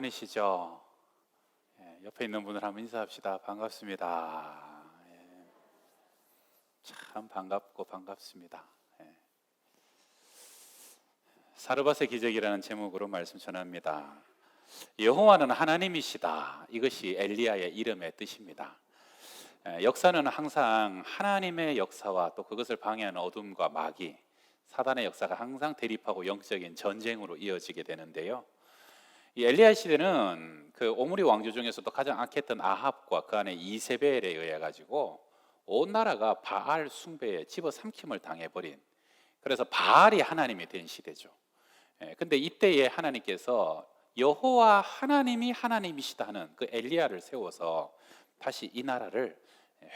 평안이시죠? 옆에 있는 분들 한번 인사합시다. 반갑습니다. 참 반갑고 반갑습니다. 사르밧의 기적이라는 제목으로 말씀 전합니다. 여호와는 하나님이시다. 이것이 엘리야의 이름의 뜻입니다. 역사는 항상 하나님의 역사와 또 그것을 방해하는 어둠과 마귀, 사단의 역사가 항상 대립하고 영적인 전쟁으로 이어지게 되는데요. 이 엘리야 시대는 그 오므리 왕조 중에서도 가장 악했던 아합과 그 안에 이세벨에 의해 가지고 온 나라가 바알 숭배에 집어삼킴을 당해버린, 그래서 바알이 하나님이 된 시대죠. 근데 이때에 하나님께서 여호와 하나님이 하나님이시다 하는 그 엘리야를 세워서 다시 이 나라를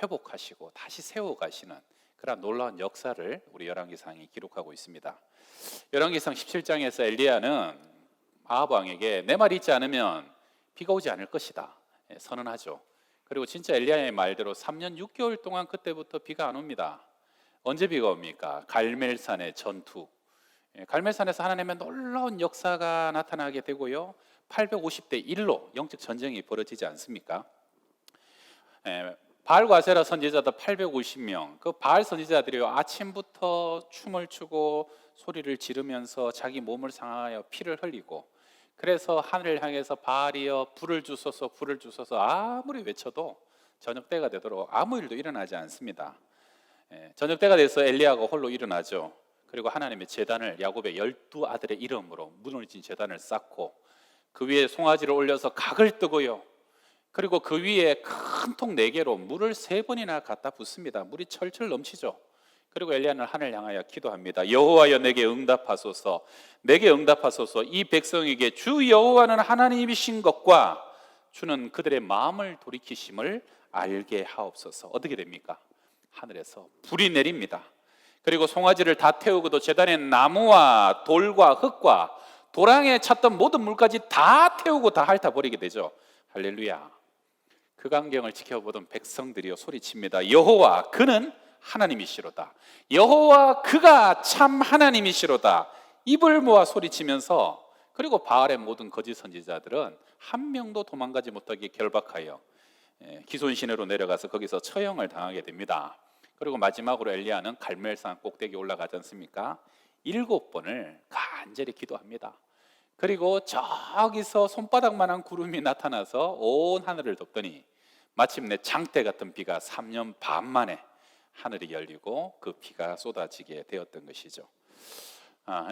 회복하시고 다시 세워가시는 그런 놀라운 역사를 우리 열왕기상이 기록하고 있습니다. 열왕기상 17장에서 엘리야는 아합 왕에게 내 말이 있지 않으면 비가 오지 않을 것이다 선언하죠. 그리고 진짜 엘리야의 말대로 3년 6개월 동안 그때부터 비가 안 옵니다. 언제 비가 옵니까? 갈멜산의 전투, 갈멜산에서 하나님의 놀라운 역사가 나타나게 되고요, 850대 1로 영적 전쟁이 벌어지지 않습니까? 바알과 아세라 선지자들 850명, 그 바알 선지자들이 아침부터 춤을 추고 소리를 지르면서 자기 몸을 상하여 피를 흘리고, 그래서 하늘을 향해서 바알이여 불을 주소서 불을 주소서 아무리 외쳐도 저녁 때가 되도록 아무 일도 일어나지 않습니다. 저녁 때가 돼서 엘리야가 홀로 일어나죠. 그리고 하나님의 제단을, 야곱의 12아들의 이름으로 무너진 제단을 쌓고 그 위에 송아지를 올려서 각을 뜨고요, 그리고 그 위에 큰 통 4개로 물을 3번이나 갖다 붓습니다. 물이 철철 넘치죠. 그리고 엘리야는 하늘을 향하여 기도합니다. 여호와여 내게 응답하소서, 내게 응답하소서. 이 백성에게 주 여호와는 하나님이신 것과 주는 그들의 마음을 돌이키심을 알게 하옵소서. 어떻게 됩니까? 하늘에서 불이 내립니다. 그리고 송아지를 다 태우고도 제단의 나무와 돌과 흙과 도랑에 찼던 모든 물까지 다 태우고 다 핥아버리게 되죠. 할렐루야. 그 광경을 지켜보던 백성들이여 소리칩니다. 여호와 그는 하나님이시로다. 여호와 그가 참 하나님이시로다. 입을 모아 소리치면서, 그리고 바알의 모든 거짓 선지자들은 한 명도 도망가지 못하게 결박하여 기손시내로 내려가서 거기서 처형을 당하게 됩니다. 그리고 마지막으로 엘리야는 갈멜산 꼭대기에 올라가지 않습니까? 7번을 간절히 기도합니다. 그리고 저기서 손바닥만한 구름이 나타나서 온 하늘을 덮더니 마침내 장대 같은 비가 3년 반 만에 하늘이 열리고 그 비가 쏟아지게 되었던 것이죠.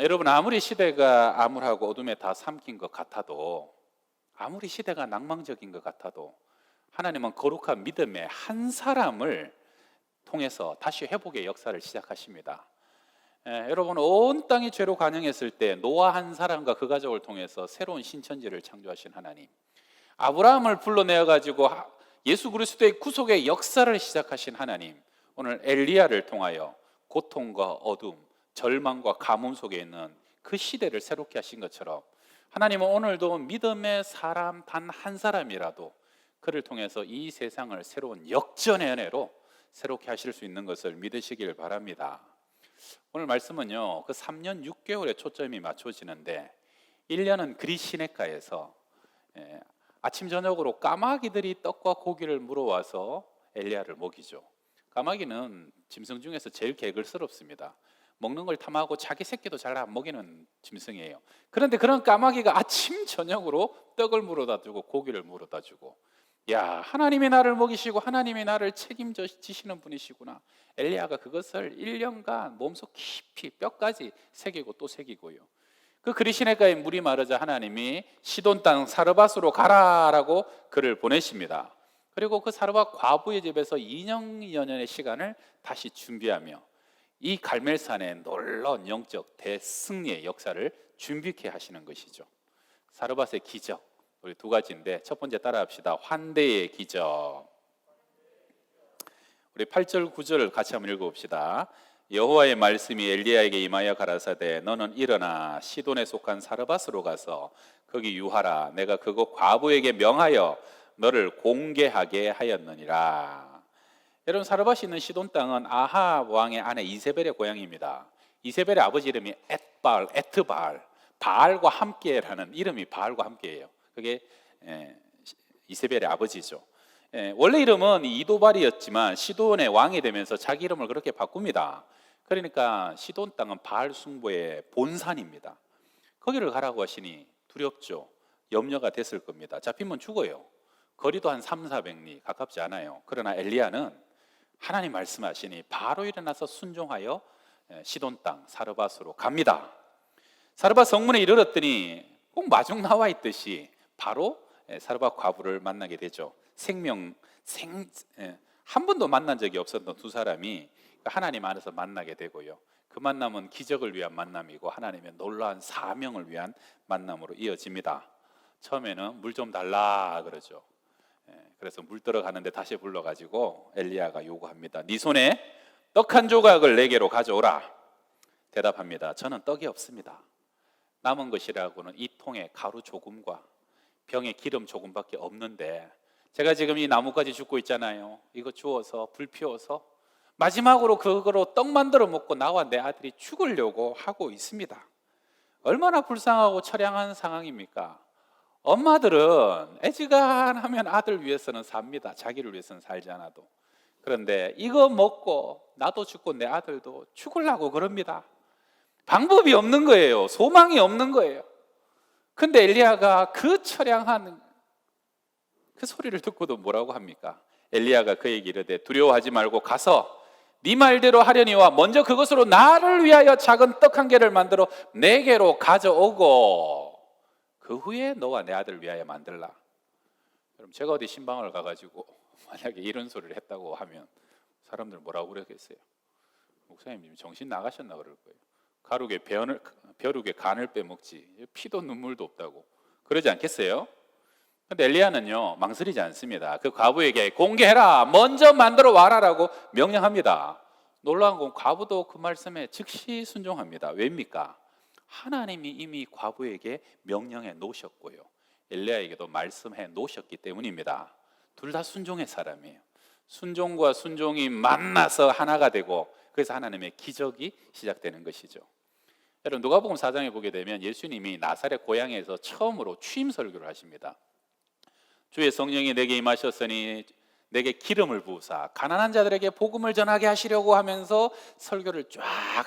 여러분, 아무리 시대가 암울하고 어둠에 다 삼킨 것 같아도, 아무리 시대가 낭망적인 것 같아도 하나님은 거룩한 믿음의 한 사람을 통해서 다시 회복의 역사를 시작하십니다. 여러분, 온 땅이 죄로 관영했을 때 노아 한 사람과 그 가족을 통해서 새로운 신천지를 창조하신 하나님, 아브라함을 불러내어 가지고 예수 그리스도의 구속의 역사를 시작하신 하나님, 오늘 엘리야를 통하여 고통과 어둠, 절망과 가뭄 속에 있는 그 시대를 새롭게 하신 것처럼 하나님은 오늘도 믿음의 사람 단 한 사람이라도 그를 통해서 이 세상을 새로운 역전의 은혜로 새롭게 하실 수 있는 것을 믿으시길 바랍니다. 오늘 말씀은요, 그 3년 6개월에 초점이 맞춰지는데 1년은 그리 시냇가에서 아침 저녁으로 까마귀들이 떡과 고기를 물어와서 엘리야를 먹이죠. 까마귀는 짐승 중에서 제일 개걸스럽습니다. 먹는 걸 탐하고 자기 새끼도 잘 안 먹이는 짐승이에요. 그런데 그런 까마귀가 아침 저녁으로 떡을 물어다 주고 고기를 물어다 주고, 야, 하나님이 나를 먹이시고 하나님이 나를 책임지시는 분이시구나. 엘리야가 그것을 1년간 몸속 깊이 뼈까지 새기고 또 새기고요, 그 그리시네가에 물이 마르자 하나님이 시돈 땅 사르밧으로 가라라고 그를 보내십니다. 그리고 그 사르밧 과부의 집에서 2년 년의 시간을 다시 준비하며 이 갈멜산의 놀라운 영적 대승리의 역사를 준비케 하시는 것이죠. 사르밧의 기적, 우리 2가지인데 첫 번째 따라합시다. 환대의 기적. 우리 8절 9절 같이 한번 읽어봅시다. 여호와의 말씀이 엘리야에게 임하여 가라사대 너는 일어나 시돈에 속한 사르밧으로 가서 거기 유하라. 내가 그곳 과부에게 명하여 너를 공개하게 하였느니라. 여러분, 사르밧이 있는 시돈 땅은 아합 왕의 아내 이세벨의 고향입니다. 이세벨의 아버지 이름이 에트바알, 바알과 함께라는 이름이 바알과 함께예요. 그게 이세벨의 아버지죠. 원래 이름은 이도발이었지만 시돈의 왕이 되면서 자기 이름을 그렇게 바꿉니다. 그러니까 시돈 땅은 바알 숭배의 본산입니다. 거기를 가라고 하시니 두렵죠. 염려가 됐을 겁니다. 잡히면 죽어요. 거리도 한 300~400리 가깝지 않아요. 그러나 엘리야는 하나님 말씀하시니 바로 일어나서 순종하여 시돈 땅 사르밧으로 갑니다. 사르밧 성문에 이르렀더니 꼭 마중 나와 있듯이 바로 사르밧 과부를 만나게 되죠. 한 번도 만난 적이 없었던 두 사람이 하나님 안에서 만나게 되고요. 그 만남은 기적을 위한 만남이고 하나님의 놀라운 사명을 위한 만남으로 이어집니다. 처음에는 물 좀 달라 그러죠. 그래서 물 들어가는데 다시 불러가지고 엘리야가 요구합니다. 네 손에 떡 한 조각을 내게로 가져오라. 대답합니다. 저는 떡이 없습니다. 남은 것이라고는 이 통에 가루 조금과 병에 기름 조금밖에 없는데 제가 지금 이 나무까지 줍고 있잖아요. 이거 주워서 불 피워서 마지막으로 그거로 떡 만들어 먹고 나와 내 아들이 죽으려고 하고 있습니다. 얼마나 불쌍하고 처량한 상황입니까? 엄마들은 애지간하면 아들 위해서는 삽니다. 자기를 위해서는 살지 않아도. 그런데 이거 먹고 나도 죽고 내 아들도 죽으려고 그럽니다. 방법이 없는 거예요. 소망이 없는 거예요. 근데 엘리야가 그 처량한 그 소리를 듣고도 뭐라고 합니까? 엘리야가 그에게 이르되 두려워하지 말고 가서 네 말대로 하려니와 먼저 그것으로 나를 위하여 작은 떡 한 개를 만들어 내게로 가져오고 그 후에 너와 내 아들을 위하여 만들라. 그럼 제가 어디 신방을 가가지고 만약에 이런 소리를 했다고 하면 사람들 뭐라고 그러겠어요? 목사님 정신 나가셨나 그럴 거예요. 벼룩에 간을 빼먹지 피도 눈물도 없다고 그러지 않겠어요? 근데 엘리야는요 망설이지 않습니다. 그 과부에게 공개해라, 먼저 만들어 와라라고 명령합니다. 놀라운 건 과부도 그 말씀에 즉시 순종합니다. 왜입니까? 하나님이 이미 과부에게 명령해 놓으셨고요 엘리야에게도 말씀해 놓으셨기 때문입니다. 둘 다 순종의 사람이에요. 순종과 순종이 만나서 하나가 되고 그래서 하나님의 기적이 시작되는 것이죠. 여러분 누가복음 4장에 보게 되면 예수님이 나사렛 고향에서 처음으로 취임 설교를 하십니다. 주의 성령이 내게 임하셨으니 내게 기름을 부으사 가난한 자들에게 복음을 전하게 하시려고 하면서 설교를 쫙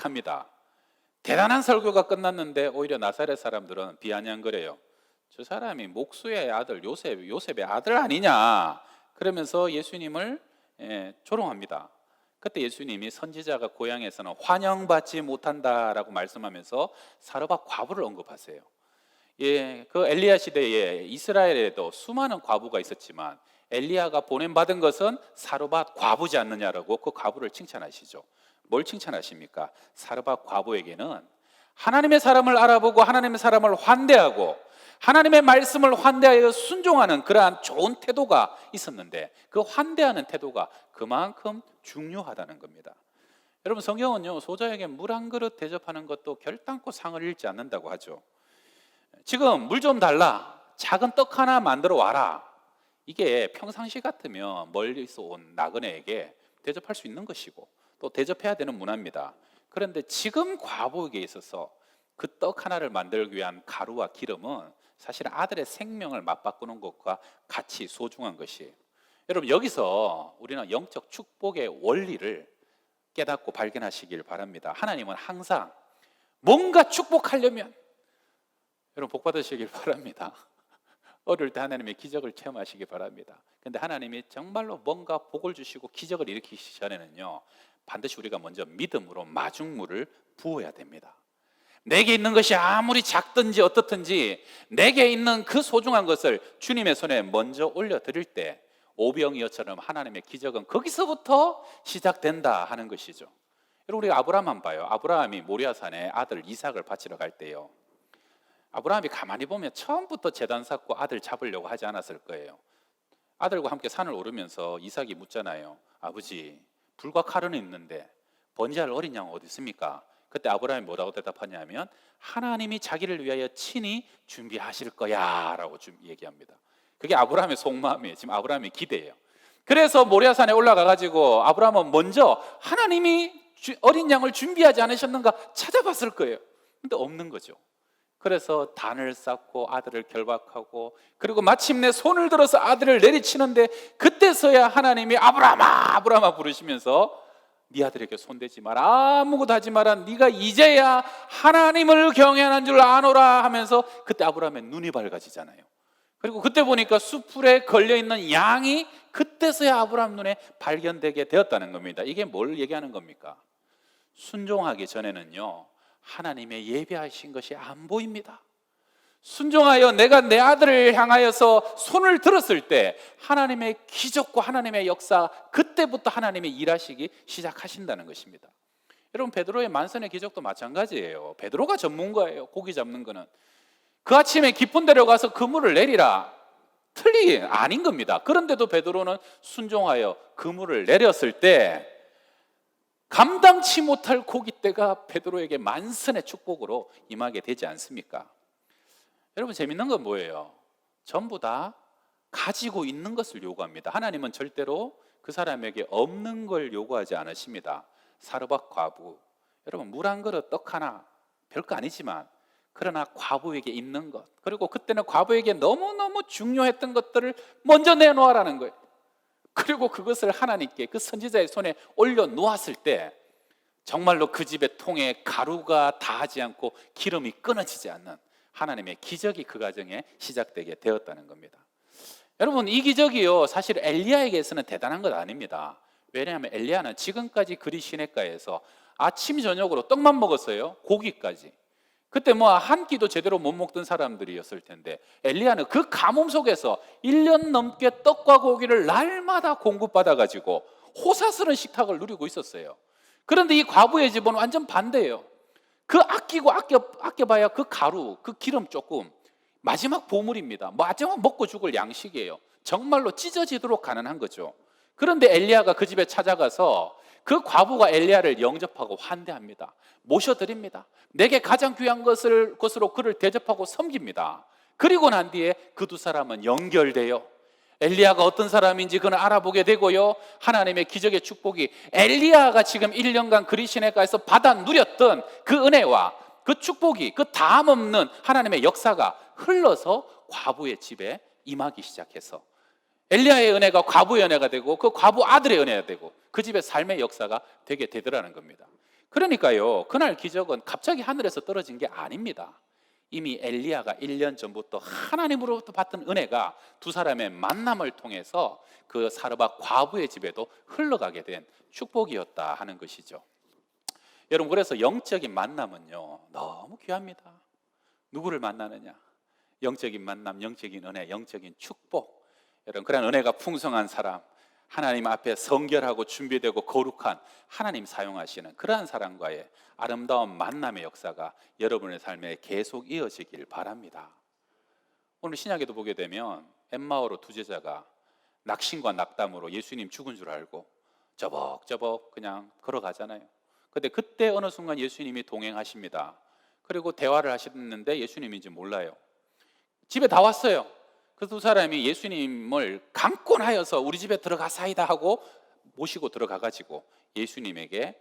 합니다. 대단한 설교가 끝났는데 오히려 나사렛 사람들은 비아냥거려요. 저 사람이 목수의 아들 요셉의 아들 아니냐 그러면서 예수님을 조롱합니다. 그때 예수님이 선지자가 고향에서는 환영받지 못한다라고 말씀하면서 사르밧 과부를 언급하세요. 그 엘리야 시대에 이스라엘에도 수많은 과부가 있었지만 엘리야가 보냄받은 것은 사르밧 과부지 않느냐라고 그 과부를 칭찬하시죠. 뭘 칭찬하십니까? 사르밧 과부에게는 하나님의 사람을 알아보고 하나님의 사람을 환대하고 하나님의 말씀을 환대하여 순종하는 그러한 좋은 태도가 있었는데 그 환대하는 태도가 그만큼 중요하다는 겁니다. 여러분 성경은요 소자에게 물 한 그릇 대접하는 것도 결단코 상을 잃지 않는다고 하죠. 지금 물 좀 달라, 작은 떡 하나 만들어 와라. 이게 평상시 같으면 멀리서 온 나그네에게 대접할 수 있는 것이고 또 대접해야 되는 문화입니다. 그런데 지금 과부에게 있어서 그 떡 하나를 만들기 위한 가루와 기름은 사실 아들의 생명을 맞바꾸는 것과 같이 소중한 것이에요. 여러분 여기서 우리는 영적 축복의 원리를 깨닫고 발견하시길 바랍니다. 하나님은 항상 뭔가 축복하려면 여러분 복 받으시길 바랍니다. 어릴 때 하나님의 기적을 체험하시기 바랍니다. 근데 하나님이 정말로 뭔가 복을 주시고 기적을 일으키시기 전에는요 반드시 우리가 먼저 믿음으로 마중물을 부어야 됩니다. 내게 있는 것이 아무리 작든지 어떻든지 내게 있는 그 소중한 것을 주님의 손에 먼저 올려드릴 때 오병이어처럼 하나님의 기적은 거기서부터 시작된다 하는 것이죠. 여러분 우리가 아브라함만 봐요. 아브라함이 모리아산에 아들 이삭을 바치러 갈 때요 아브라함이 가만히 보면 처음부터 제단 쌓고 아들 잡으려고 하지 않았을 거예요. 아들과 함께 산을 오르면서 이삭이 묻잖아요. 아버지 불과 칼은 있는데 번제할 어린 양은 어디 있습니까? 그때 아브라함이 뭐라고 대답하냐면 하나님이 자기를 위하여 친히 준비하실 거야 라고 얘기합니다. 그게 아브라함의 속마음이에요. 지금 아브라함이 기대해요. 그래서 모리아산에 올라가 가지고 아브라함은 먼저 하나님이 어린 양을 준비하지 않으셨는가 찾아봤을 거예요. 근데 없는 거죠. 그래서 단을 쌓고 아들을 결박하고, 그리고 마침내 손을 들어서 아들을 내리치는데, 그때서야 하나님이 아브라함아 아브라함아 부르시면서 네 아들에게 손대지 마라, 아무것도 하지 마라, 네가 이제야 하나님을 경외하는 줄 아노라 하면서, 그때 아브라함의 눈이 밝아지잖아요. 그리고 그때 보니까 수풀에 걸려있는 양이 그때서야 아브라함 눈에 발견되게 되었다는 겁니다. 이게 뭘 얘기하는 겁니까? 순종하기 전에는요, 하나님의 예비하신 것이 안 보입니다. 순종하여 내가 내 아들을 향하여서 손을 들었을 때 하나님의 기적과 하나님의 역사, 그때부터 하나님이 일하시기 시작하신다는 것입니다. 여러분, 베드로의 만선의 기적도 마찬가지예요. 베드로가 전문가예요. 고기 잡는 거는. 그 아침에 깊은 데로 가서 그물을 내리라, 아닌 겁니다. 그런데도 베드로는 순종하여 그물을 내렸을 때 감당치 못할 고깃대가 베드로에게 만선의 축복으로 임하게 되지 않습니까? 여러분, 재밌는 건 뭐예요? 전부 다 가지고 있는 것을 요구합니다. 하나님은 절대로 그 사람에게 없는 걸 요구하지 않으십니다. 사르밧 과부, 여러분, 물 한 그릇 떡 하나, 별거 아니지만 그러나 과부에게 있는 것, 그리고 그때는 과부에게 너무너무 중요했던 것들을 먼저 내놓으라는 거예요. 그리고 그것을 하나님께 그 선지자의 손에 올려놓았을 때 정말로 그 집의 통에 가루가 닿지 않고 기름이 끊어지지 않는 하나님의 기적이 그 가정에 시작되게 되었다는 겁니다. 여러분, 이 기적이요, 사실 엘리야에게서는 대단한 것 아닙니다. 왜냐하면 엘리야는 지금까지 그리 시냇가에서 아침 저녁으로 떡만 먹었어요. 고기까지. 그때 뭐 한 끼도 제대로 못 먹던 사람들이었을 텐데, 엘리야는 그 가뭄 속에서 1년 넘게 떡과 고기를 날마다 공급받아가지고 호사스러운 식탁을 누리고 있었어요. 그런데 이 과부의 집은 완전 반대예요. 그 아껴봐야 그 가루, 그 기름 조금, 마지막 보물입니다. 마지막 먹고 죽을 양식이에요. 정말로 찢어지도록 가난한 거죠. 그런데 엘리야가 그 집에 찾아가서 그 과부가 엘리야를 영접하고 환대합니다. 모셔드립니다. 내게 가장 귀한 것으로 그를 대접하고 섬깁니다. 그리고 난 뒤에 그 두 사람은 연결돼요. 엘리야가 어떤 사람인지 그는 알아보게 되고요, 하나님의 기적의 축복이 엘리야가 지금 1년간 그리 시냇가에서 받아 누렸던 그 은혜와 그 축복이, 그 다음 없는 하나님의 역사가 흘러서 과부의 집에 임하기 시작해서 엘리야의 은혜가 과부의 은혜가 되고, 그 과부 아들의 은혜가 되고, 그 집의 삶의 역사가 되게 되더라는 겁니다. 그러니까요, 그날 기적은 갑자기 하늘에서 떨어진 게 아닙니다. 이미 엘리야가 1년 전부터 하나님으로부터 받던 은혜가 두 사람의 만남을 통해서 그 사르밧 과부의 집에도 흘러가게 된 축복이었다 하는 것이죠. 여러분, 그래서 영적인 만남은요, 너무 귀합니다. 누구를 만나느냐? 영적인 만남, 영적인 은혜, 영적인 축복. 여러분, 그런 은혜가 풍성한 사람, 하나님 앞에 성결하고 준비되고 거룩한 하나님 사용하시는 그러한 사람과의 아름다운 만남의 역사가 여러분의 삶에 계속 이어지길 바랍니다. 오늘 신약에도 보게 되면 엠마오로 두 제자가 낙심과 낙담으로 예수님 죽은 줄 알고 저벅저벅 그냥 걸어가잖아요. 근데 그때 어느 순간 예수님이 동행하십니다. 그리고 대화를 하시는데 예수님인지 몰라요. 집에 다 왔어요. 그 두 사람이 예수님을 강권하여서 우리 집에 들어가사이다 하고 모시고 들어가가지고 예수님에게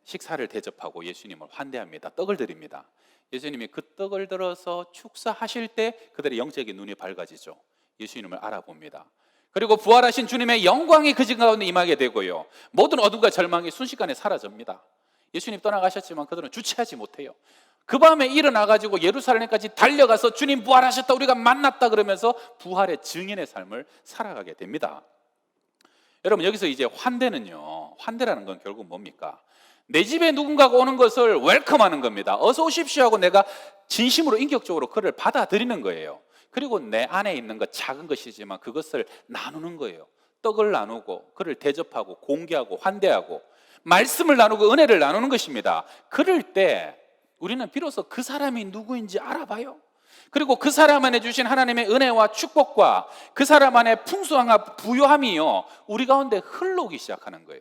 식사를 대접하고 예수님을 환대합니다. 떡을 드립니다. 예수님이 그 떡을 들어서 축사하실 때 그들의 영적인 눈이 밝아지죠. 예수님을 알아봅니다. 그리고 부활하신 주님의 영광이 그 집 가운데 임하게 되고요, 모든 어둠과 절망이 순식간에 사라집니다. 예수님 떠나가셨지만 그들은 주체하지 못해요. 그 밤에 일어나가지고 예루살렘까지 달려가서 주님 부활하셨다, 우리가 만났다 그러면서 부활의 증인의 삶을 살아가게 됩니다. 여러분, 여기서 이제 환대라는 건 결국 뭡니까? 내 집에 누군가가 오는 것을 웰컴하는 겁니다. 어서 오십시오 하고 내가 진심으로 인격적으로 그를 받아들이는 거예요. 그리고 내 안에 있는 것, 작은 것이지만 그것을 나누는 거예요. 떡을 나누고 그를 대접하고 공개하고 환대하고 말씀을 나누고 은혜를 나누는 것입니다. 그럴 때 우리는 비로소 그 사람이 누구인지 알아봐요. 그리고 그 사람 안에 주신 하나님의 은혜와 축복과 그 사람 안에 풍성한 부요함이요, 우리 가운데 흘러오기 시작하는 거예요.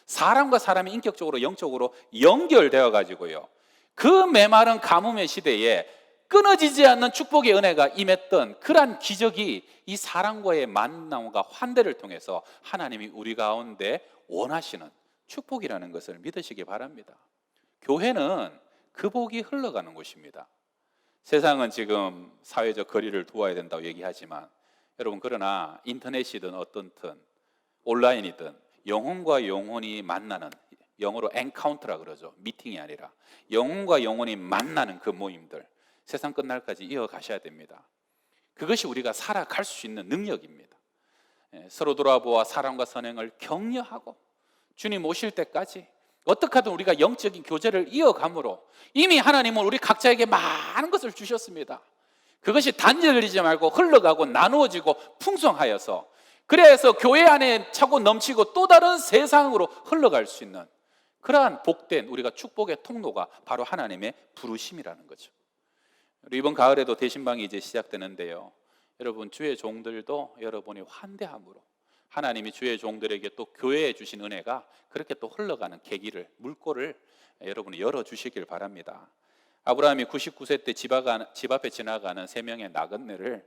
사람과 사람이 인격적으로 영적으로 연결되어 가지고요, 그 메마른 가뭄의 시대에 끊어지지 않는 축복의 은혜가 임했던 그러한 기적이 이 사람과의 만남과 환대를 통해서 하나님이 우리 가운데 원하시는 축복이라는 것을 믿으시기 바랍니다. 교회는 그 복이 흘러가는 곳입니다. 세상은 지금 사회적 거리를 두어야 된다고 얘기하지만 여러분, 그러나 인터넷이든 어떤든 온라인이든 영혼과 영혼이 만나는, 영어로 엔카운터라 그러죠. 미팅이 아니라 영혼과 영혼이 만나는 그 모임들, 세상 끝날까지 이어가셔야 됩니다. 그것이 우리가 살아갈 수 있는 능력입니다. 서로 돌아보아 사랑과 선행을 격려하고 주님 오실 때까지 어떻게 하든 우리가 영적인 교제를 이어감으로 이미 하나님은 우리 각자에게 많은 것을 주셨습니다. 그것이 단절되지 말고 흘러가고 나누어지고 풍성하여서, 그래서 교회 안에 차고 넘치고 또 다른 세상으로 흘러갈 수 있는 그러한 복된 우리가 축복의 통로가 바로 하나님의 부르심이라는 거죠. 이번 가을에도 대신방이 이제 시작되는데요, 여러분, 주의 종들도 여러분이 환대함으로 하나님이 주의 종들에게 또 교회에 주신 은혜가 그렇게 또 흘러가는 계기를, 물꼬를 여러분이 열어주시길 바랍니다. 아브라함이 99세 때 집 앞에 지나가는 3명의 나그네를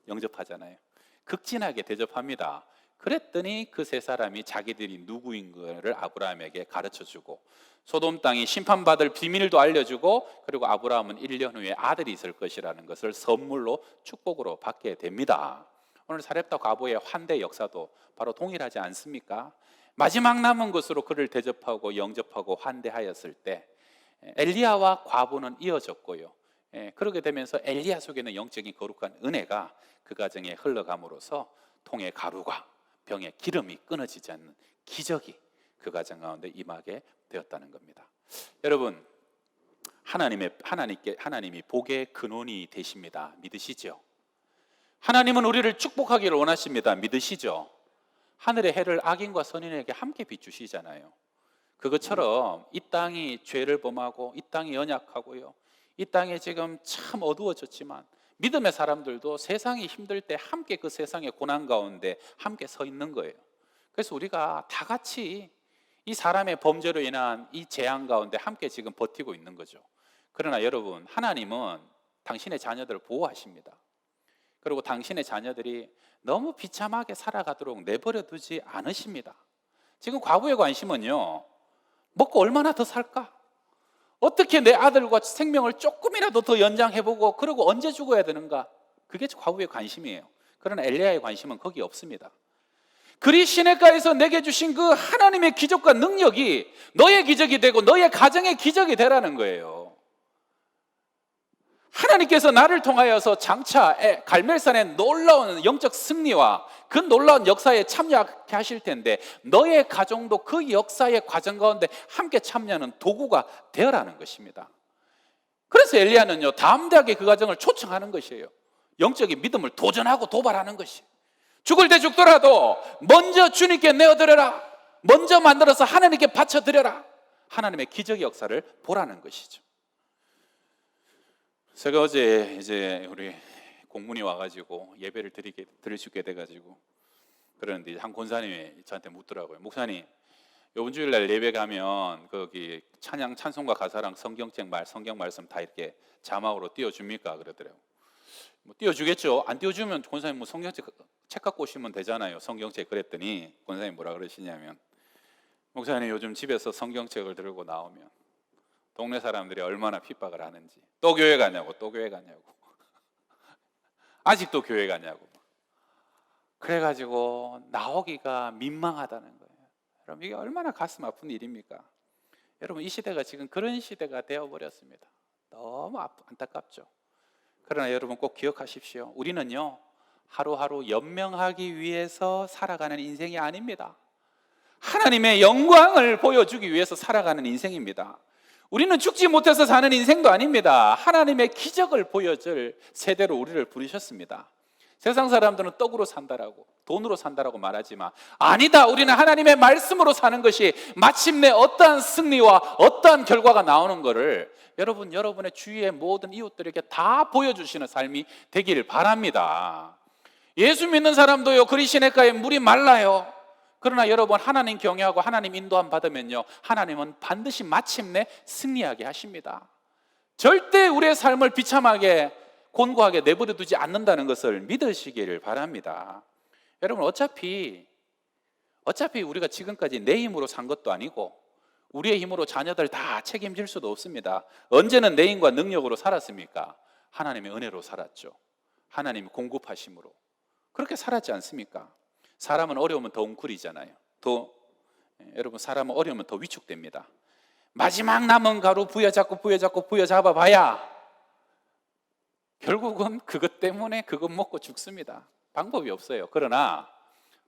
영접하잖아요. 극진하게 대접합니다. 그랬더니 그 3사람이 자기들이 누구인 것을 아브라함에게 가르쳐주고 소돔 땅이 심판받을 비밀도 알려주고, 그리고 아브라함은 1년 후에 아들이 있을 것이라는 것을 선물로 축복으로 받게 됩니다. 오늘 사렙다 과부의 환대 역사도 바로 동일하지 않습니까? 마지막 남은 것으로 그를 대접하고 영접하고 환대하였을 때 엘리야와 과부는 이어졌고요, 그렇게 되면서 엘리야 속에는 영적인 거룩한 은혜가 그 가정에 흘러감으로써 통의 가루가 병의 기름이 끊어지지 않는 기적이 그 가정 가운데 임하게 되었다는 겁니다. 여러분, 하나님이 복의 근원이 되십니다. 믿으시죠? 하나님은 우리를 축복하기를 원하십니다. 믿으시죠? 하늘의 해를 악인과 선인에게 함께 비추시잖아요. 그것처럼 이 땅이 죄를 범하고 이 땅이 연약하고요, 이 땅에 지금 참 어두워졌지만 믿음의 사람들도 세상이 힘들 때 함께 그 세상의 고난 가운데 함께 서 있는 거예요. 그래서 우리가 다 같이 이 사람의 범죄로 인한 이 재앙 가운데 함께 지금 버티고 있는 거죠. 그러나 여러분, 하나님은 당신의 자녀들을 보호하십니다. 그리고 당신의 자녀들이 너무 비참하게 살아가도록 내버려 두지 않으십니다. 지금 과부의 관심은요, 먹고 얼마나 더 살까? 어떻게 내 아들과 생명을 조금이라도 더 연장해보고, 그리고 언제 죽어야 되는가? 그게 과부의 관심이에요. 그러나 엘리야의 관심은 거기 없습니다. 그리 시냇가에서 내게 주신 그 하나님의 기적과 능력이 너의 기적이 되고 너의 가정의 기적이 되라는 거예요. 하나님께서 나를 통하여서 장차 갈멜산의 놀라운 영적 승리와 그 놀라운 역사에 참여하게 하실 텐데, 너의 가정도 그 역사의 과정 가운데 함께 참여하는 도구가 되어라는 것입니다. 그래서 엘리야는요, 담대하게 그 가정을 초청하는 것이에요. 영적인 믿음을 도전하고 도발하는 것이, 죽을 때 죽더라도 먼저 주님께 내어드려라, 먼저 만들어서 하나님께 바쳐드려라, 하나님의 기적의 역사를 보라는 것이죠. 제가 어제 이제 우리 공문이 와가지고 예배를 드릴 수 있게 돼가지고 그러는데 한 권사님이 저한테 묻더라고요. 목사님, 이번 주일날 예배 가면 거기 찬송가 가사랑 성경 말씀 다 이렇게 자막으로 띄워줍니까? 그러더라고요. 뭐 띄워주겠죠. 안 띄워주면 권사님 뭐 성경책 책 갖고 오시면 되잖아요. 성경책. 그랬더니 권사님 뭐라 그러시냐면, 목사님 요즘 집에서 성경책을 들고 나오면 동네 사람들이 얼마나 핍박을 하는지, 또 교회 가냐고 아직도 교회 가냐고, 그래가지고 나오기가 민망하다는 거예요. 여러분, 이게 얼마나 가슴 아픈 일입니까? 여러분, 이 시대가 지금 그런 시대가 되어버렸습니다. 너무 안타깝죠. 그러나 여러분 꼭 기억하십시오. 우리는요, 하루하루 연명하기 위해서 살아가는 인생이 아닙니다. 하나님의 영광을 보여주기 위해서 살아가는 인생입니다. 우리는 죽지 못해서 사는 인생도 아닙니다. 하나님의 기적을 보여줄 세대로 우리를 부르셨습니다. 세상 사람들은 떡으로 산다라고, 돈으로 산다라고 말하지만 아니다, 우리는 하나님의 말씀으로 사는 것이 마침내 어떠한 승리와 어떠한 결과가 나오는 것을 여러분의 주위의 모든 이웃들에게 다 보여주시는 삶이 되길 바랍니다. 예수 믿는 사람도요, 그리 시냇가에 물이 말라요. 그러나 여러분, 하나님 경외하고 하나님 인도함 받으면요, 하나님은 반드시 마침내 승리하게 하십니다. 절대 우리의 삶을 비참하게 곤고하게 내버려 두지 않는다는 것을 믿으시기를 바랍니다. 여러분, 어차피 우리가 지금까지 내 힘으로 산 것도 아니고 우리의 힘으로 자녀들 다 책임질 수도 없습니다. 언제는 내 힘과 능력으로 살았습니까? 하나님의 은혜로 살았죠. 하나님이 공급하심으로. 그렇게 살았지 않습니까? 사람은 어려우면 더 웅크리잖아요. 여러분, 사람은 어려우면 더 위축됩니다. 마지막 남은 가루 부여잡아 봐야 결국은 그것 때문에 그것 먹고 죽습니다. 방법이 없어요. 그러나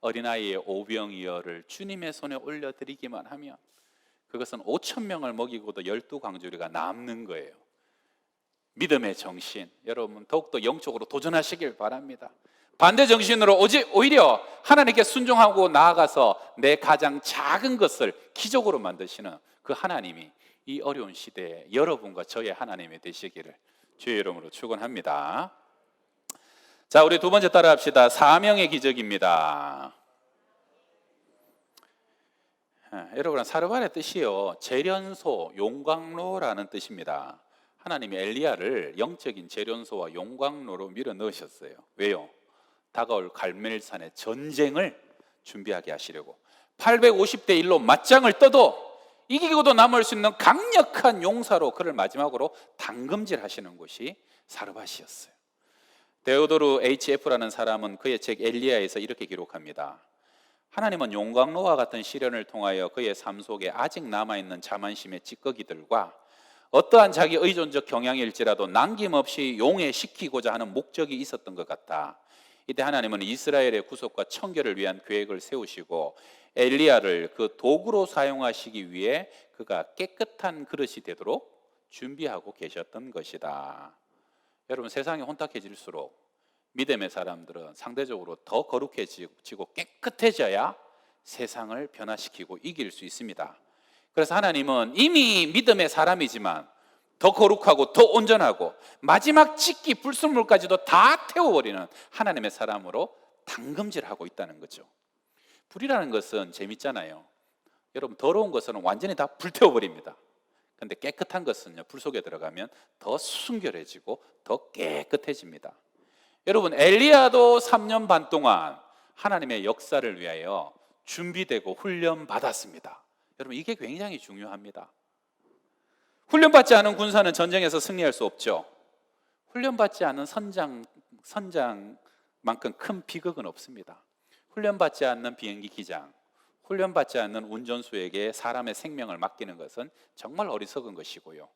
어린아이의 오병이어를 주님의 손에 올려드리기만 하면 그것은 5,000명을 먹이고도 12광주리가 남는 거예요. 믿음의 정신, 여러분 더욱더 영적으로 도전하시길 바랍니다. 반대 정신으로 오히려 하나님께 순종하고 나아가서 내 가장 작은 것을 기적으로 만드시는 그 하나님이 이 어려운 시대에 여러분과 저의 하나님이 되시기를 주의 이름으로 축원합니다. 자, 우리 두 번째 따라 합시다. 사명의 기적입니다. 여러분, 사르밧의 뜻이요, 재련소, 용광로라는 뜻입니다. 하나님이 엘리야를 영적인 재련소와 용광로로 밀어 넣으셨어요. 왜요? 다가올 갈멜산의 전쟁을 준비하게 하시려고. 850대 1로 맞짱을 떠도 이기고도 남을 수 있는 강력한 용사로 그를 마지막으로 당금질 하시는 곳이 사르밧이었어요. 데오도르 HF라는 사람은 그의 책 엘리야에서 이렇게 기록합니다. 하나님은 용광로와 같은 시련을 통하여 그의 삶 속에 아직 남아있는 자만심의 찌꺼기들과 어떠한 자기 의존적 경향일지라도 남김없이 용해시키고자 하는 목적이 있었던 것 같다. 이때 하나님은 이스라엘의 구속과 청결을 위한 계획을 세우시고 엘리야를 그 도구로 사용하시기 위해 그가 깨끗한 그릇이 되도록 준비하고 계셨던 것이다. 여러분, 세상이 혼탁해질수록 믿음의 사람들은 상대적으로 더 거룩해지고 깨끗해져야 세상을 변화시키고 이길 수 있습니다. 그래서 하나님은 이미 믿음의 사람이지만 더 거룩하고 더 온전하고 마지막 찍기 불순물까지도 다 태워버리는 하나님의 사람으로 당금질하고 있다는 거죠. 불이라는 것은 재밌잖아요. 여러분, 더러운 것은 완전히 다 불태워버립니다. 근데 깨끗한 것은요, 불 속에 들어가면 더 순결해지고 더 깨끗해집니다. 여러분, 엘리야도 3년 반 동안 하나님의 역사를 위하여 준비되고 훈련받았습니다. 여러분, 이게 굉장히 중요합니다. 훈련받지 않은 군사는 전쟁에서 승리할 수 없죠. 훈련받지 않은 선장만큼 큰 비극은 없습니다. 훈련받지 않는 비행기 기장, 훈련받지 않는 운전수에게 사람의 생명을 맡기는 것은 정말 어리석은 것이고요.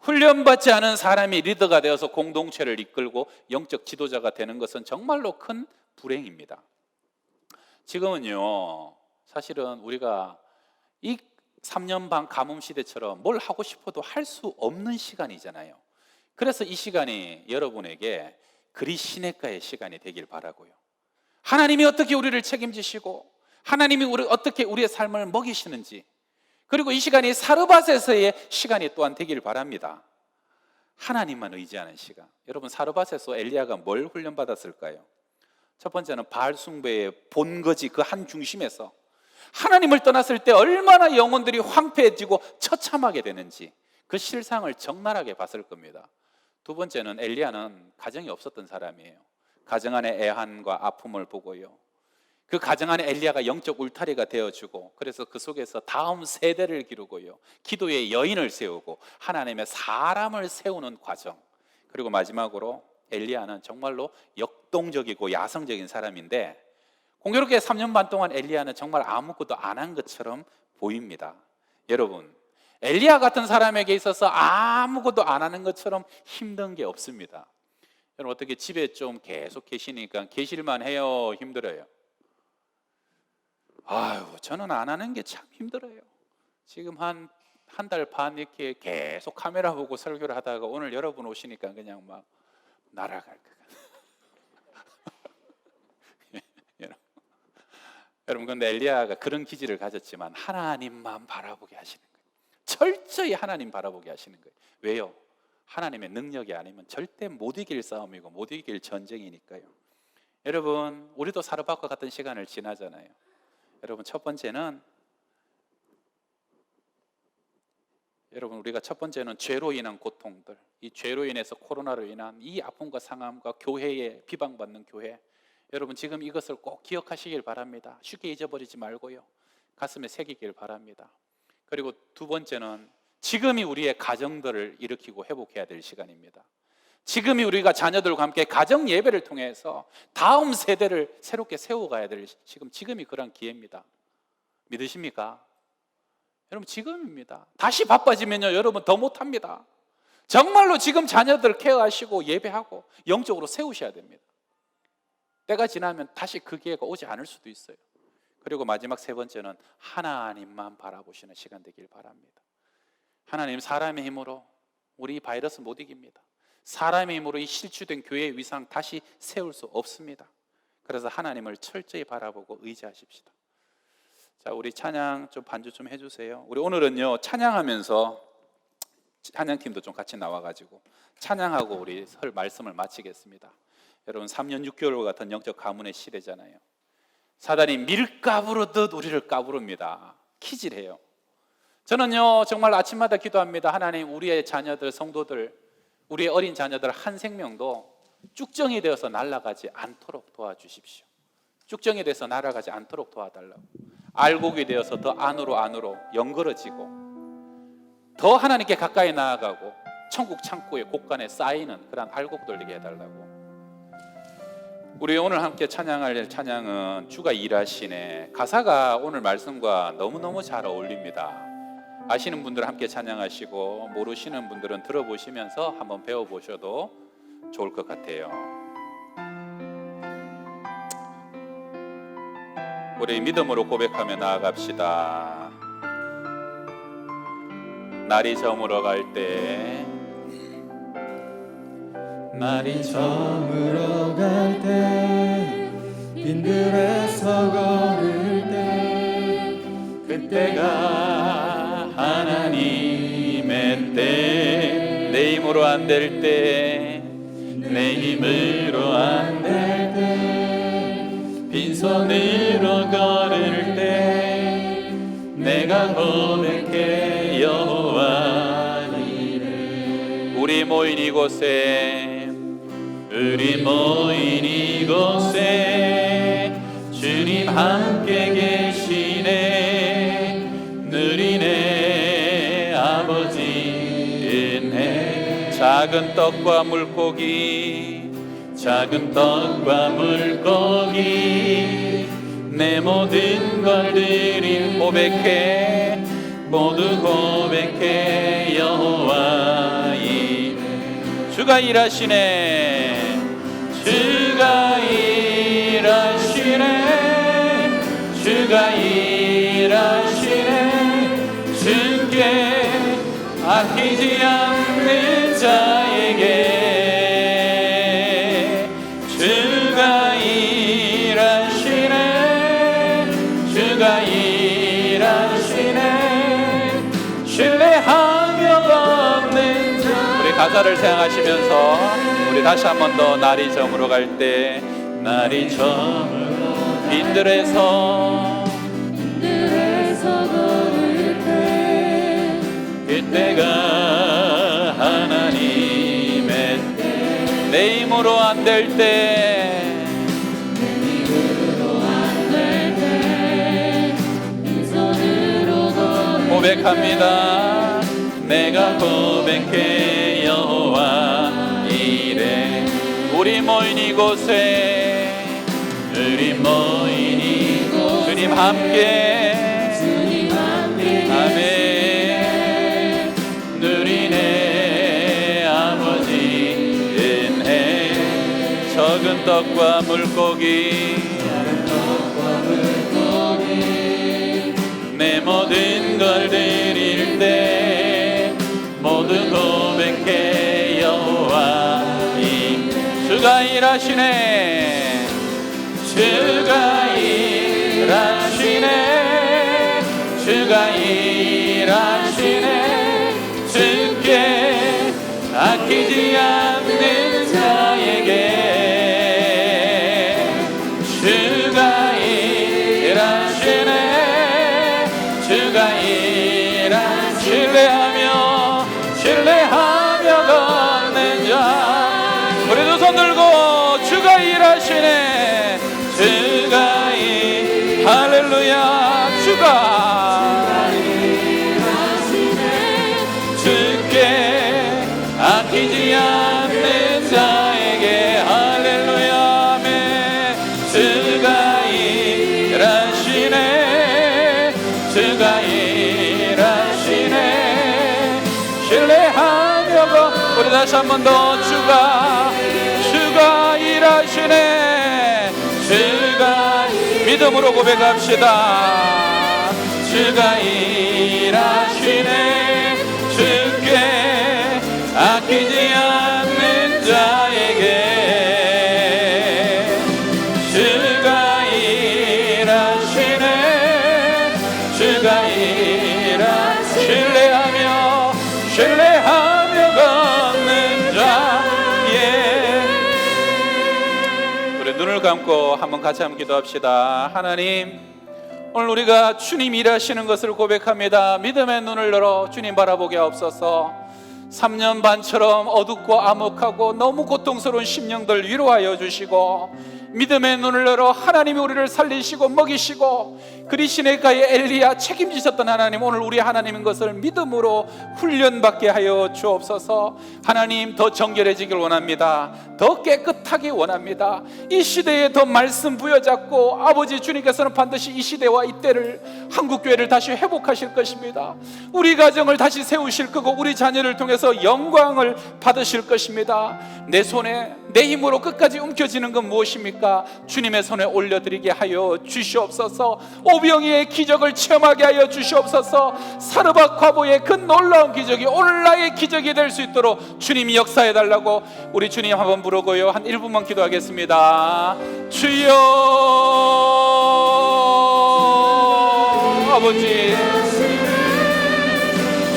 훈련받지 않은 사람이 리더가 되어서 공동체를 이끌고 영적 지도자가 되는 것은 정말로 큰 불행입니다. 지금은요, 사실은 우리가 이 3년 반 가뭄 시대처럼 뭘 하고 싶어도 할 수 없는 시간이잖아요. 그래서 이 시간이 여러분에게 그리 시냇가의 시간이 되길 바라고요. 하나님이 어떻게 우리를 책임지시고 하나님이 어떻게 우리의 삶을 먹이시는지, 그리고 이 시간이 사르밧에서의 시간이 또한 되길 바랍니다. 하나님만 의지하는 시간. 여러분, 사르밧에서 엘리야가 뭘 훈련받았을까요? 첫 번째는 바알 숭배의 본거지 그 한 중심에서 하나님을 떠났을 때 얼마나 영혼들이 황폐해지고 처참하게 되는지 그 실상을 적나라하게 봤을 겁니다. 두 번째는 엘리야는 가정이 없었던 사람이에요. 가정 안의 애환과 아픔을 보고요, 그 가정 안에 엘리야가 영적 울타리가 되어주고, 그래서 그 속에서 다음 세대를 기르고요, 기도의 여인을 세우고 하나님의 사람을 세우는 과정, 그리고 마지막으로 엘리야는 정말로 역동적이고 야성적인 사람인데, 공교롭게 3년 반 동안 엘리야는 정말 아무것도 안 한 것처럼 보입니다. 여러분, 엘리야 같은 사람에게 있어서 아무것도 안 하는 것처럼 힘든 게 없습니다. 여러분, 어떻게 집에 좀 계속 계시니까 계실만 해요, 힘들어요? 아유, 저는 안 하는 게 참 힘들어요. 지금 한 달 반 이렇게 계속 카메라 보고 설교를 하다가 오늘 여러분 오시니까 그냥 막 날아갈 것 같아요. 여러분, 근데 엘리야가 그런 기질을 가졌지만 하나님만 바라보게 하시는 거예요. 철저히 하나님 바라보게 하시는 거예요. 왜요? 하나님의 능력이 아니면 절대 못 이길 싸움이고 못 이길 전쟁이니까요. 여러분, 우리도 사르밧과 같은 시간을 지나잖아요. 여러분, 첫 번째는 우리가 첫 번째는 죄로 인한 고통들, 이 죄로 인해서 코로나로 인한 이 아픔과 상함과 교회에 비방받는 교회, 여러분 지금 이것을 꼭 기억하시길 바랍니다. 쉽게 잊어버리지 말고요, 가슴에 새기길 바랍니다. 그리고 두 번째는 지금이 우리의 가정들을 일으키고 회복해야 될 시간입니다. 지금이 우리가 자녀들과 함께 가정 예배를 통해서 다음 세대를 새롭게 세워가야 될 지금이 그런 기회입니다. 믿으십니까? 여러분, 지금입니다. 다시 바빠지면요, 여러분 더 못합니다. 정말로 지금 자녀들 케어하시고 예배하고 영적으로 세우셔야 됩니다. 때가 지나면 다시 그 기회가 오지 않을 수도 있어요. 그리고 마지막 세 번째는 하나님만 바라보시는 시간 되길 바랍니다. 하나님, 사람의 힘으로 우리 바이러스 못 이깁니다. 사람의 힘으로 이 실추된 교회의 위상 다시 세울 수 없습니다. 그래서 하나님을 철저히 바라보고 의지하십시다. 자, 우리 찬양 좀 반주 좀 해주세요. 우리 오늘은요, 찬양하면서 찬양팀도 좀 같이 나와가지고 찬양하고 우리 설 말씀을 마치겠습니다. 여러분, 3년 6개월 같은 영적 가문의 시대잖아요. 사단이 밀가부르듯 우리를 까부릅니다. 키질해요. 저는요, 정말 아침마다 기도합니다. 하나님, 우리의 자녀들, 성도들, 우리의 어린 자녀들 한 생명도 쭉정이 되어서 날아가지 않도록 도와주십시오. 쭉정이 돼서 날아가지 않도록 도와달라고. 알곡이 되어서 더 안으로 연걸어지고 더 하나님께 가까이 나아가고 천국 창고의 곳간에 쌓이는 그런 알곡 돌리게 해달라고. 우리 오늘 함께 찬양할 찬양은 주가 일하시네. 가사가 오늘 말씀과 너무너무 잘 어울립니다. 아시는 분들은 함께 찬양하시고 모르시는 분들은 들어보시면서 한번 배워보셔도 좋을 것 같아요. 우리 믿음으로 고백하며 나아갑시다. 날이 저물어 갈 때, 날이 저물어 갈 때, 빈들에서 걸을 때, 그때가 하나님의 때, 내 힘으로 안 될 때, 내 힘으로 안 될 때, 빈손으로 걸을 때, 내가 고백해 여호와 이래. 우리 모인 이곳에, 우리 모인 이곳에 주님 함께 계시네. 누리네 아버지 은혜. 작은 떡과 물고기, 작은 떡과 물고기, 내 모든 걸 드린 고백해, 모두 고백해 여호와 이래. 주가 일하시네. 주가 일하시네. 주가 일하시네. 주께 아끼지 않는 자에게 주가 일하시네. 주가 일하시네. 신뢰하며 걷는 자. 우리 가사를 생각하시면서 우리 다시 한 번 더 날이 저물어 갈 때, 날이 저물어 빈들에서 걸을 때, 그때가 하나님의 때, 내 힘으로 안 될 때, 고백합니다. 내가 고백해 여호와 이래. 우리 모인 이곳에, 우리 모인 이곳에 주님 함께, 주님 함께 아멘. 누리네 아버지 은혜. 적은 떡과 물고기, 내 모든 걸 드릴 때, 모두 고백해 여호와 이. 주가 일하시네. 주가 일하시네. 주가 일하시네. 주께 아끼지 않는 자에게 주가 일하시네. 주가 일하시네. 신뢰하며 걷는 자. 우리 두 손 들고 주가 일하시네. 주가 할렐루야. 주가 일하시네. 주께 아끼지 않는 자에게 할렐루야 아멘. 주가 일하시네. 주가 일하시네. 신뢰하며 우리 다시 한 번 더 주가 일하시네. 주가 믿음으로 고백합시다. 주가 일하시네. 주께 아끼지 않는 자에게 주가 일하시네. 주가 일하시네. 신뢰하며 걷는 자에. 우리 눈을 감고 한번 같이 한번 기도합시다. 하나님, 오늘 우리가 주님 일하시는 것을 고백합니다. 믿음의 눈을 열어 주님 바라보게 하옵소서. 3년 반처럼 어둡고 암흑하고 너무 고통스러운 심령들 위로하여 주시고, 믿음의 눈을 열어 하나님이 우리를 살리시고 먹이시고 그리시네가의 엘리야 책임지셨던 하나님, 오늘 우리 하나님인 것을 믿음으로 훈련받게 하여 주옵소서. 하나님, 더 정결해지길 원합니다. 더 깨끗하게 원합니다. 이 시대에 더 말씀 부여잡고 아버지 주님께서는 반드시 이 시대와 이 때를, 한국교회를 다시 회복하실 것입니다. 우리 가정을 다시 세우실 거고 우리 자녀를 통해서 영광을 받으실 것입니다. 내 손에 내 힘으로 끝까지 움켜쥐는 건 무엇입니까? 주님의 손에 올려드리게 하여 주시옵소서. 오병이의 기적을 체험하게 하여 주시옵소서. 사르밧 과부의 그 놀라운 기적이 오늘 나의 기적이 될 수 있도록 주님이 역사해달라고 우리 주님 한번 부르고요, 한 1분만 기도하겠습니다. 주여, 아버지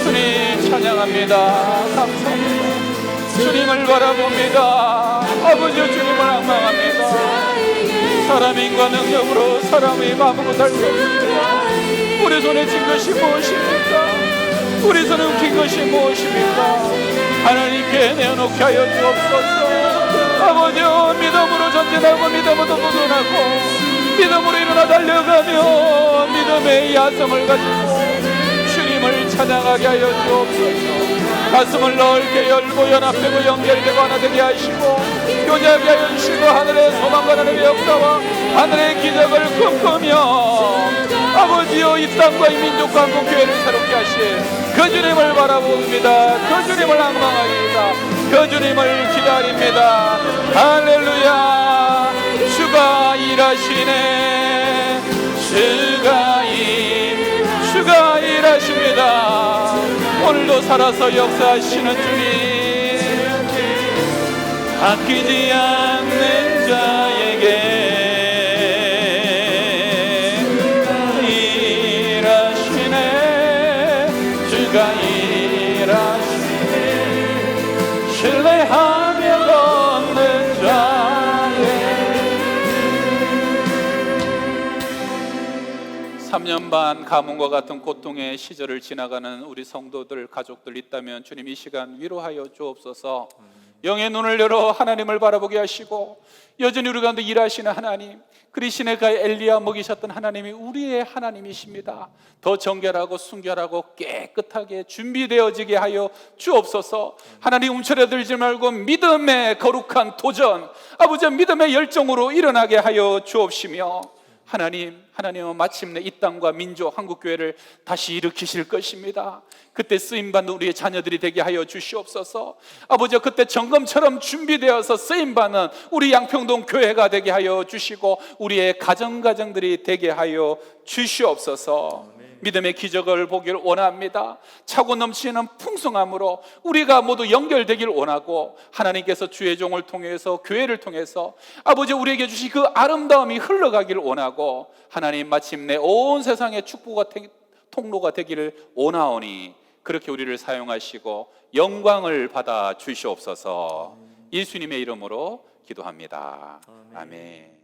주님 찬양합니다. 감사합니다. 주님을 바라봅니다. 아버지 주님을 악망합니다. 사람의 인과 능력으로 사람의 마음으로 살 수 없습니다. 우리 손에 쥔 것이 무엇입니까? 우리 손에 움킨 것이 무엇입니까? 하나님께 내어놓게 하여 주옵소서. 아버지, 믿음으로 전진하고 믿음으로 도전하고 믿음으로 일어나 달려가며 믿음의 야성을 가지고 주님을 찬양하게 하여 주옵소서. 가슴을 넓게 열고 연합되고 연결되고 하나 되게 하시고 교제하게 하여 주시고, 하늘의 소망과 하늘의 역사와 하늘의 기적을 꿈꾸며 아버지여 이 땅과 이 민족과 한국교회를 새롭게 하실 그 주님을 바라봅니다. 그 주님을 악망합니다. 그 주님을 기다립니다. 할렐루야. 주가 일하시네. 주가 일하십니다. 오늘도 살아서 역사하시는 주님, 아끼지 않는 자에게 일하시네. 주가 일하시네. 신뢰하며 걷는 자에. 3년 반 가뭄과 같은 고통의 시절을 지나가는 우리 성도들, 가족들 있다면 주님 이 시간 위로하여 주옵소서. 영의 눈을 열어 하나님을 바라보게 하시고, 여전히 우리 가운데 일하시는 하나님, 그리시네가의 엘리야 먹이셨던 하나님이 우리의 하나님이십니다. 더 정결하고 순결하고 깨끗하게 준비되어지게 하여 주옵소서. 하나님, 움츠러들지 말고 믿음의 거룩한 도전, 아버지 믿음의 열정으로 일어나게 하여 주옵시며, 하나님은 마침내 이 땅과 민족 한국교회를 다시 일으키실 것입니다. 그때 쓰임받는 우리의 자녀들이 되게 하여 주시옵소서. 아버지, 그때 정금처럼 준비되어서 쓰임받는 우리 양평동 교회가 되게 하여 주시고 우리의 가정들이 되게 하여 주시옵소서. 믿음의 기적을 보길 원합니다. 차고 넘치는 풍성함으로 우리가 모두 연결되길 원하고, 하나님께서 주의 종을 통해서 교회를 통해서 아버지 우리에게 주신 그 아름다움이 흘러가길 원하고, 하나님 마침내 온 세상의 축복과 통로가 되기를 원하오니 그렇게 우리를 사용하시고 영광을 받아 주시옵소서. 예수님의 이름으로 기도합니다. 아멘.